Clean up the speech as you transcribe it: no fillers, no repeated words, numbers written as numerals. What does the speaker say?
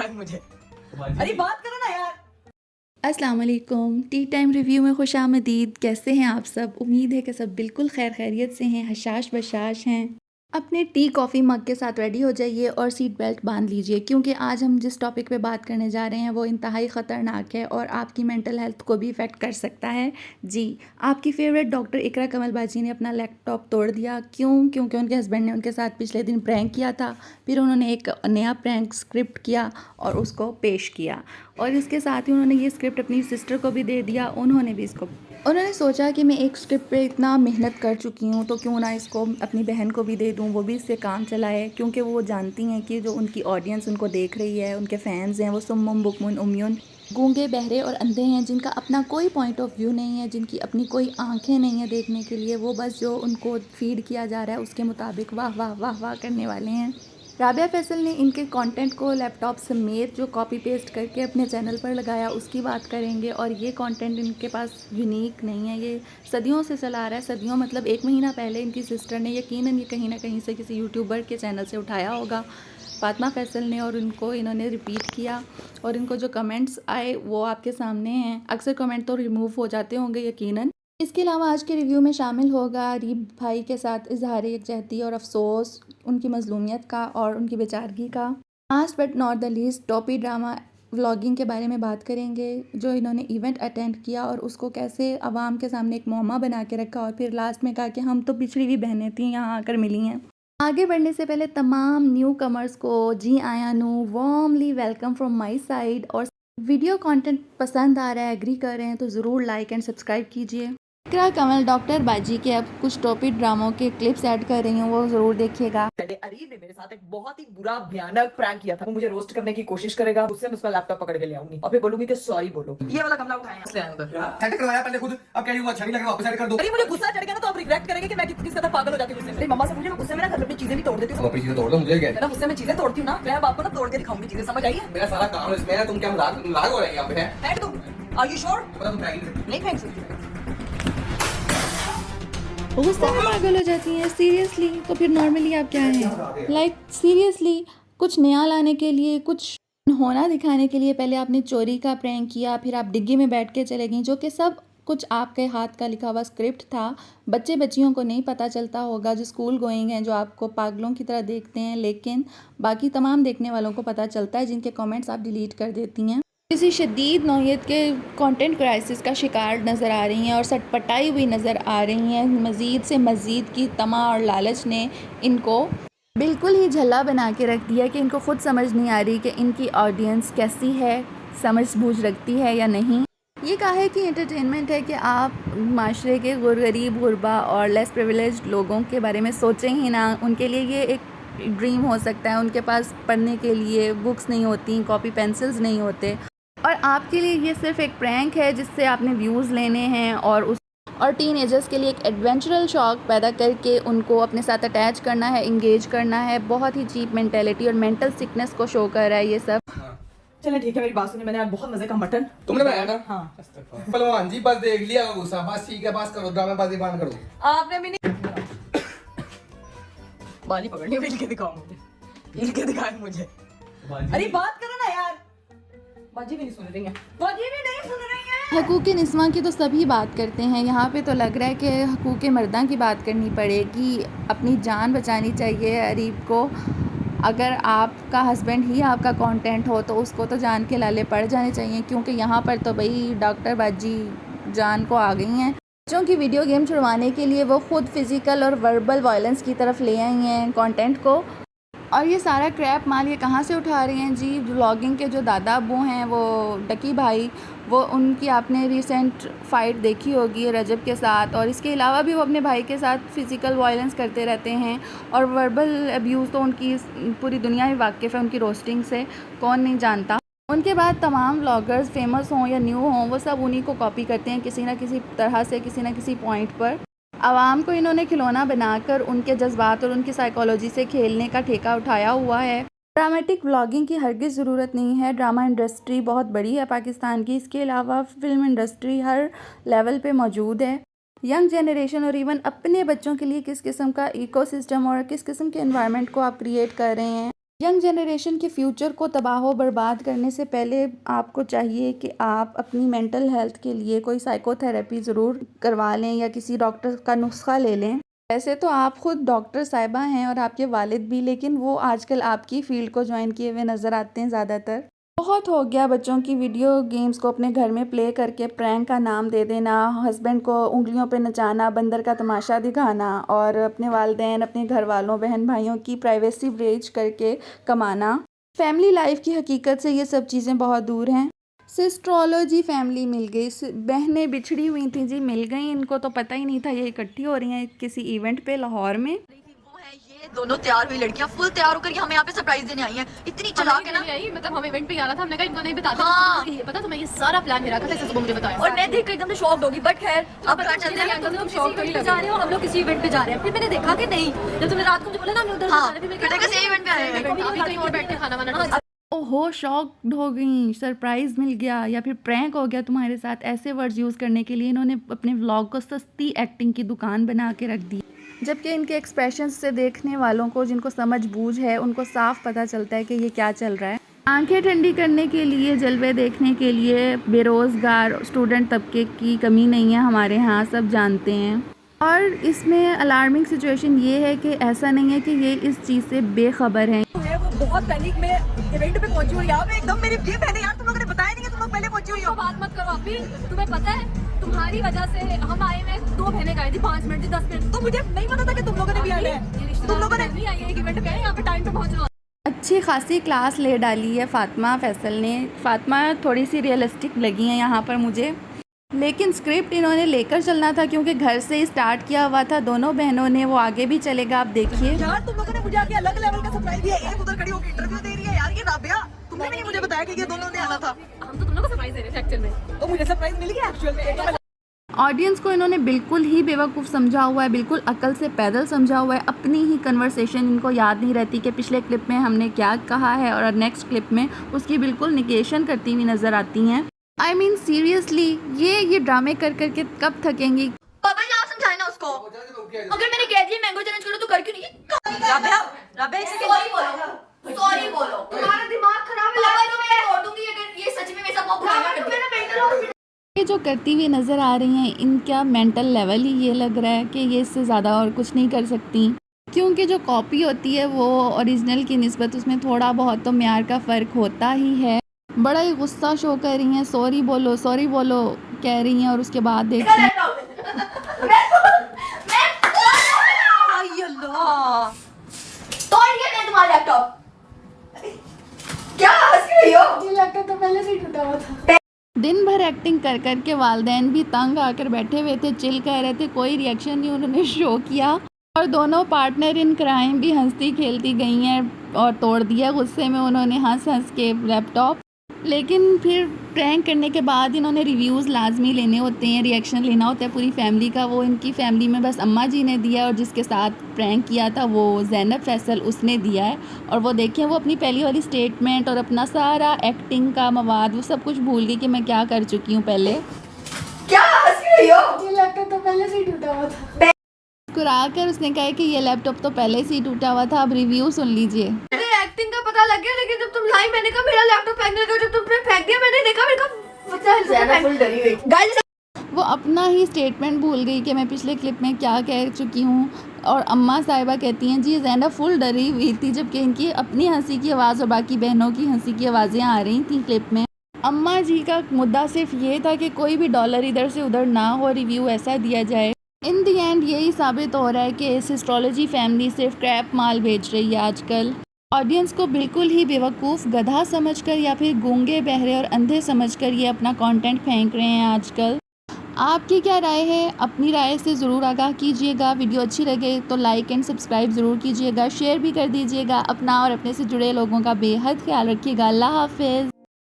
दिखाए मुझे। अरे बात करो ना यार। अस्सलाम वालेकुम, टी टाइम रिव्यू में खुशामदीद। कैसे हैं आप सब? उम्मीद है कि सब बिल्कुल खैर खैरियत से हैं, हशाश बशाश हैं। अपने टी कॉफ़ी मग के साथ रेडी हो जाइए और सीट बेल्ट बांध लीजिए, क्योंकि आज हम जिस टॉपिक पे बात करने जा रहे हैं वो इंतहाई ख़तरनाक है और आपकी मेंटल हेल्थ को भी इफ़ेक्ट कर सकता है। जी, आपकी फ़ेवरेट डॉक्टर इकरा कमल बाजी ने अपना लैपटॉप तोड़ दिया। क्यों? क्योंकि उनके हस्बैंड ने उनके साथ पिछले दिन प्रैंक किया था। फिर उन्होंने एक नया प्रैंक स्क्रिप्ट किया और उसको पेश किया, और इसके साथ ही उन्होंने ये स्क्रिप्ट अपनी सिस्टर को भी दे दिया। उन्होंने सोचा कि मैं एक स्क्रिप्ट पे इतना मेहनत कर चुकी हूँ तो क्यों ना इसको अपनी बहन को भी दे दूँ, वो भी इससे काम चलाए, क्योंकि वो जानती हैं कि जो उनकी ऑडियंस उनको देख रही है, उनके फैंस हैं, वो सुम्मुम बुकमुन उम्युन, गूंगे बहरे और अंधे हैं, जिनका अपना कोई पॉइंट ऑफ व्यू नहीं है, जिनकी अपनी कोई आंखें नहीं है देखने के लिए। वो बस जो उनको फीड किया जा रहा है उसके मुताबिक वाह वाह वाह वाह करने वाले हैं। राबिया फैसल ने इनके कंटेंट को लैपटॉप समेत जो कॉपी पेस्ट करके अपने चैनल पर लगाया उसकी बात करेंगे। और ये कंटेंट इनके पास यूनिक नहीं है, ये सदियों से चला रहा है। सदियों मतलब 1 महीना पहले इनकी सिस्टर ने यकीनन ये कहीं ना कहीं से किसी यूट्यूबर के चैनल से उठाया होगा, फातिमा फैसल ने, और उनको इन्होंने रिपीट किया। और इनको जो कमेंट्स आए वो आपके सामने हैं। अक्सर कमेंट तो रिमूव हो जाते होंगे यकीनन। इसके अलावा आज के रिव्यू में शामिल होगा अरीब भाई के साथ इजहार यकजहती और अफसोस, उनकी मजलूमियत का और उनकी बेचारगी का। Last but not the least, टॉपी ड्रामा व्लॉगिंग के बारे में बात करेंगे, जो इन्होंने इवेंट अटेंड किया और उसको कैसे आवाम के सामने एक मौमा बना के रखा और फिर लास्ट में कहा कि हम तो पिछड़ी हुई बहनें थी, यहाँ आकर मिली हैं। आगे बढ़ने से पहले तमाम न्यू कमर्स को जी आयानू warmly welcome from my side. और वीडियो कंटेंट पसंद आ रहा है, एग्री कर रहे हैं तो ज़रूर लाइक एंड सब्सक्राइब कीजिए। इकरा कमल डॉक्टर बाजी के अब कुछ टॉपी ड्रामों के क्लिप्स ऐड कर रही हूँ, वो ज़रूर देखिएगा। अरीब ने मेरे साथ एक बहुत ही बुरा भयानक प्रैंक किया था। वो मुझे रोस्ट करने की कोशिश करेगा, उससे मैं उसका लैपटॉप पकड़ के ले आऊंगी और फिर बोलूंगी कि सॉरी बोलो। ये वाला गमला उठाया इसलिए आया उधर। सेट करवाया पहले खुद, अब कह रही हूं अच्छा नहीं लग रहा, वापस सेट कर दो। अरे मुझे गुस्सा चढ़ गया ना तो आप रिग्रेट करेंगे कि मैं किस तरह पागल हो जाती हूँ गुस्से में। मम्मा से पूछे ना, गुस्से में ना घर में अपनी चीजें भी तोड़ देती हूँ। अपनी चीजें तोड़ दो, मुझे क्या है? ना गुस्से में चीजें तोड़ती हूँ ना, मैं अब आपको ना तोड़ के दिखाऊंगी चीजें, समझ आई है? मेरा सारा काम इसमें है, तुम क्या मजाक हो रहा है यहाँ पे? है फेंक दूं? Are you sure? तुम ट्राई नहीं फेंक सकती। गुस्से में पागल हो जाती हैं सीरियसली, तो फिर नॉर्मली आप क्या हैं? लाइक सीरियसली, कुछ नया लाने के लिए, कुछ होना दिखाने के लिए पहले आपने चोरी का प्रैंक किया, फिर आप डिग्गी में बैठ के चले गई, जो कि सब कुछ आपके हाथ का लिखा हुआ स्क्रिप्ट था। बच्चे बच्चियों को नहीं पता चलता होगा, जो स्कूल गोइंग हैं, जो आपको पागलों की तरह देखते हैं, लेकिन बाकी तमाम देखने वालों को पता चलता है, जिनके कमेंट्स आप डिलीट कर देती हैं। किसी शदीद नौयत के कंटेंट क्राइसिस का शिकार नज़र आ रही हैं और सटपटाई हुई नज़र आ रही हैं। मज़ीद से मज़ीद की तमा और लालच ने इनको बिल्कुल ही झल्ला बना के रख दिया कि इनको ख़ुद समझ नहीं आ रही कि इनकी ऑडियंस कैसी है, समझ बूझ रखती है या नहीं। ये कहा है कि एंटरटेनमेंट है कि आप माशरे के गरीब गुरबा और लेस प्रिविलेज्ड लोगों के बारे में सोचें ही ना। उनके लिए ये एक ड्रीम हो सकता है, उनके पास पढ़ने के लिए बुक्स नहीं होती, कॉपी पेंसिल्स नहीं होते, और आपके लिए ये सिर्फ एक प्रैंक है जिससे आपने व्यूज़ लेने हैं। और टीनेजर्स के लिए एक एडवेंचरल शौक पैदा करके उनको अपने साथ अटैच करना है, इंगेज करना है। बहुत ही चीप मेंटेलिटी और मेंटल सिकनेस को शो कर रहा है ये सब। चलो ठीक है, मेरी बात सुनिए, मैंने आज बहुत मजे का मटन तुमने बनाया था? हाँ। पहलवान जी बस देख लिया गुस्सा, बस ठीक है, बस करो, ड्रामेबाजी बंद करो। आपने भी नहीं बाली पकड़नी, मिल के दिखाओ मुझे, मिल के दिखाए मुझे। अरे बात करो ना यार। बाजी भी नहीं सुन रही है, बाजी भी नहीं सुन रही है। हकूक़ निस्वां की तो सभी बात करते हैं, यहाँ पे तो लग रहा है कि हकूक़ मर्दां की बात करनी पड़ेगी। अपनी जान बचानी चाहिए अरीब को। अगर आपका हस्बैंड ही आपका कंटेंट हो तो उसको तो जान के लाले पड़ जाने चाहिए, क्योंकि यहाँ पर तो भाई डॉक्टर बाजी जान को आ गई हैं। बच्चों की वीडियो गेम छुड़वाने के लिए वो ख़ुद फिज़िकल और वर्बल वायलेंस की तरफ ले आई हैं कंटेंट को। और ये सारा क्रैप माल ये कहाँ से उठा रही हैं जी? व्लॉगिंग के जो दादा अब्बू हैं, वो डकी भाई, वो उनकी आपने रिसेंट फ़ाइट देखी होगी रजब के साथ, और इसके अलावा भी वो अपने भाई के साथ फ़िज़िकल वायलेंस करते रहते हैं। और वर्बल अब्यूज़ तो उनकी पूरी दुनिया ही वाकिफ़ है उनकी रोस्टिंग से, कौन नहीं जानता। उनके बाद तमाम व्लॉगर्स फेमस हों या न्यू हों, वो सब उन्हीं को कॉपी करते हैं किसी ना किसी तरह से, किसी ना किसी पॉइंट पर। आवाम को इन्होंने खिलौना बनाकर उनके जज्बात और उनकी साइकोलॉजी से खेलने का ठेका उठाया हुआ है। ड्रामेटिक व्लॉगिंग की हरगिज़ ज़रूरत नहीं है। ड्रामा इंडस्ट्री बहुत बड़ी है पाकिस्तान की, इसके अलावा फ़िल्म इंडस्ट्री हर लेवल पे मौजूद है। यंग जनरेशन और इवन अपने बच्चों के लिए किस किस्म का इकोसिस्टम और किस किस्म के एनवायरनमेंट को आप क्रिएट कर रहे हैं, यंग जनरेशन के फ्यूचर को तबाह बर्बाद करने से पहले आपको चाहिए कि आप अपनी मेंटल हेल्थ के लिए कोई साइकोथेरेपी ज़रूर करवा लें या किसी डॉक्टर का नुस्खा ले लें। वैसे तो आप ख़ुद डॉक्टर साहिबा हैं और आपके वालिद भी, लेकिन वो आजकल आपकी फ़ील्ड को ज्वाइन किए हुए नज़र आते हैं ज़्यादातर। बहुत हो गया बच्चों की वीडियो गेम्स को अपने घर में प्ले करके प्रैंक का नाम दे देना, हस्बैंड को उंगलियों पे नचाना, बंदर का तमाशा दिखाना और अपने वालिदैन, अपने घर वालों, बहन भाइयों की प्राइवेसी ब्रीच करके कमाना। फैमिली लाइफ की हकीकत से ये सब चीज़ें बहुत दूर हैं। सिस्ट्रोलॉजी फैमिली मिल गई, बहनें बिछड़ी हुई थी जी, मिल गई। इनको तो पता ही नहीं था ये इकट्ठी हो रही हैं किसी इवेंट पे लाहौर में। वो है ये दोनों तैयार हुई लड़कियां, फुल तैयार होकर हमें यहाँ पे सरप्राइज देने आई हैं। इतनी चलाक है ना, मतलब हम इवेंट पे जाना था, हमने कहा इनको नहीं बताते। हाँ। पता तुम्हें ये सारा प्लान मेरा था, जैसे मुझे बताया। और मैं देख कर एकदम शॉक्ड होगी। बट खैर अब घर चलते हैं। तुम लोग शॉक नहीं जा रहे हो, हम लोग किसी इवेंट पे जा रहे हैं। फिर मैंने देखा कि नहीं, जब तुमने रात को मुझे बोला ना हमने उधर जा रहे हैं, फिर मैं बेटे किसी इवेंट पे आए हैं। अभी कहीं और बैठ के खाना वाना। ओहो, शॉक्ड हो गई, सरप्राइज़ मिल गया या फिर प्रैंक हो गया तुम्हारे साथ। ऐसे वर्ड्स यूज़ करने के लिए इन्होंने अपने व्लॉग को सस्ती एक्टिंग की दुकान बना के रख दी, जबकि इनके एक्सप्रेशंस से देखने वालों को, जिनको समझ बूझ है, उनको साफ पता चलता है कि ये क्या चल रहा है। आंखें ठंडी करने के लिए, जलवे देखने के लिए बेरोज़गार स्टूडेंट तबके की कमी नहीं है हमारे यहाँ, सब जानते हैं। और इसमें अलार्मिंग सिचुएशन ये है कि ऐसा नहीं है कि ये इस चीज़ से बेखबर हैं। वो बहुत पैनिक में इवेंट पे पहुंची हुई है। एकदम मेरी ये बहन यार, तुम लोगों ने बताया नहीं कि तुम लोग पहले पहुंची हुई हो। बात मत करो अभी, तुम्हें पता है तुम्हारी वजह से हम आए में 2 बहनें गई थी, 5 मिनट 10 मिनट। तो मुझे नहीं पता था कि तुम लोगों ने भी आना है। तुम लोगों ने नहीं आई, एक इवेंट पे यहाँ पे टाइम पे पहुंचना। अच्छी खासी क्लास ले डाली है फातिमा फैसल ने। फातिमा थोड़ी सी रियलिस्टिक लगी हैं यहाँ पर मुझे, लेकिन स्क्रिप्ट इन्होंने लेकर चलना था क्योंकि घर से ही स्टार्ट किया हुआ था दोनों बहनों ने। वो आगे भी चलेगा, आप देखिए। यार तुम लोगों ने मुझे आगे अलग लेवल का सरप्राइज दिया। एक उधर खड़ी होकर इंटरव्यू दे रही है यार, ये राबिया। तुमने भी नहीं मुझे बताया कि ये दोनों ने आना था। हम तो तुम लोग को सरप्राइज दे रहे थे एक्चुअल में। तो मुझे सरप्राइज मिल गया एक्चुअल में। ऑडियंस को इन्होंने बिल्कुल ही बेवकूफ़ समझा हुआ है, बिल्कुल अकल से पैदल समझा हुआ है। अपनी ही कन्वर्सेशन इनको याद नहीं रहती कि पिछले क्लिप में हमने क्या कहा है और नेक्स्ट क्लिप में उसकी बिल्कुल निगेशन करती हुई नज़र आती हैं। आई मीन सीरियसली, ये ड्रामे कर करके कब थकेंगी? पापा जी आप समझाए ना उसको। अगर मैंने कह दिया मैंगो चैलेंज करो तो कर क्यों नहीं? राबिया, राबिया सॉरी बोलो, सॉरी बोलो। तुम्हारा दिमाग खराब है। पापा तो मैं तोड़ दूंगी अगर ये सच में मेरे साथ बहुत बुरा कर दिया। मेंटल हॉस्पिटल ये जो करती हुई नज़र आ रही हैं, इनका मेंटल लेवल ही ये लग रहा है कि ये इससे ज़्यादा और कुछ नहीं कर सकती, क्योंकि जो कॉपी होती है वो ओरिजिनल की निस्बत उसमें थोड़ा बहुत तो म्यार का फ़र्क होता ही है। बड़ा ही गुस्सा शो कर रही हैं, सॉरी बोलो कह रही हैं और उसके बाद देखते हैं। तुम्हारा लैपटॉप क्या हंस रही हो? ये लैपटॉप तो पहले से ही टूटा हुआ था। दिन भर एक्टिंग कर कर के वालिदैन भी तंग आकर बैठे हुए थे, चिल कर रहे थे, कोई रिएक्शन नहीं उन्होंने शो किया। और दोनों पार्टनर इन क्राइम भी हंसती खेलती गई हैं और तोड़ दिया गुस्से में उन्होंने हंस के लैपटॉप। लेकिन फिर प्रैंक करने के बाद इन्होंने रिव्यूज़ लाजमी लेने होते हैं, रिएक्शन लेना होता है पूरी फैमिली का। वो इनकी फैमिली में बस अम्मा जी ने दिया और जिसके साथ प्रैंक किया था वो ज़ैनब फैसल, उसने दिया है। और वो देखें, वो अपनी पहली वाली स्टेटमेंट और अपना सारा एक्टिंग का मवाद वो सब कुछ भूल गई कि मैं क्या कर चुकी हूँ पहले। क्या हंस रही हो? ये लैपटॉप तो पहले से ही टूटा हुआ था। मुस्कुरा कर उसने कहा कि ये लैपटॉप तो पहले से ही टूटा हुआ था। अब रिव्यू सुन लीजिए। एक्टिंग का पता लग गया, लेकिन जब तुम लाई मैंने कहा मेरा लैपटॉप फेंकने लगा, जब तुमने फेंक दिया मैंने देखा मेरे का फुल डरी हुई। गाइस वो अपना ही स्टेटमेंट भूल गई कि मैं पिछले क्लिप में क्या कह चुकी हूँ। और अम्मा साहिबा कहती हैं जी ज़ैनब फुल डरी हुई थी, जबकि इनकी अपनी हंसी की आवाज़ और बाकी बहनों की हंसी की आवाज़ें आ रही थी क्लिप में। अम्मा जी का मुद्दा सिर्फ ये था कि कोई भी डॉलर इधर से उधर ना हो, रिव्यू ऐसा दिया जाए। इन दी एंड यही साबित हो रहा है कि सिस्ट्रोलॉजी फैमिली सिर्फ क्रैप माल बेच रही है आजकल। ऑडियंस को बिल्कुल ही बेवकूफ़, गधा समझकर या फिर गूंगे, बहरे और अंधे समझकर ये अपना कंटेंट फेंक रहे हैं आजकल। आपकी क्या राय है? अपनी राय से ज़रूर आगाह कीजिएगा। वीडियो अच्छी लगे तो लाइक एंड सब्सक्राइब ज़रूर कीजिएगा, शेयर भी कर दीजिएगा। अपना और अपने से जुड़े लोगों का बेहद ख्याल रखिएगा। अल्लाह हाफ़िज़।